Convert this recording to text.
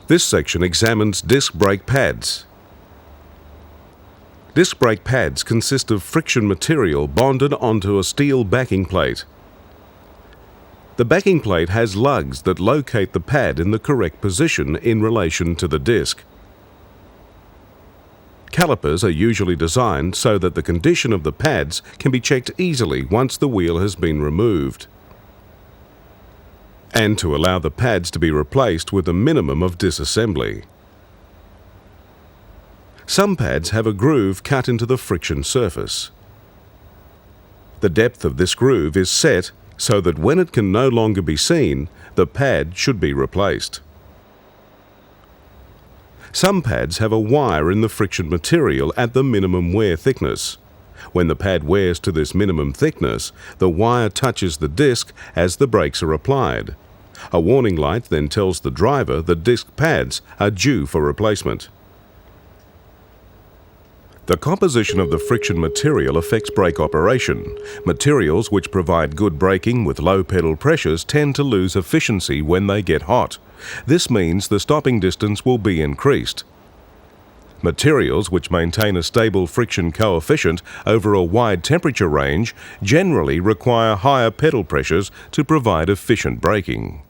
This section examines disc brake pads. Disc brake pads consist of friction material bonded onto a steel backing plate. The backing plate has lugs that locate the pad in the correct position in relation to the disc. Calipers are usually designed so that the condition of the pads can be checked easily once the wheel has been removed, and to allow the pads to be replaced with a minimum of disassembly. Some pads have a groove cut into the friction surface. The depth of this groove is set so that when it can no longer be seen, the pad should be replaced. Some pads have a wire in the friction material at the minimum wear thickness. When the pad wears to this minimum thickness, the wire touches the disc as the brakes are applied. A warning light then tells the driver the disc pads are due for replacement. The composition of the friction material affects brake operation. Materials which provide good braking with low pedal pressures tend to lose efficiency when they get hot. This means the stopping distance will be increased. Materials which maintain a stable friction coefficient over a wide temperature range generally require higher pedal pressures to provide efficient braking.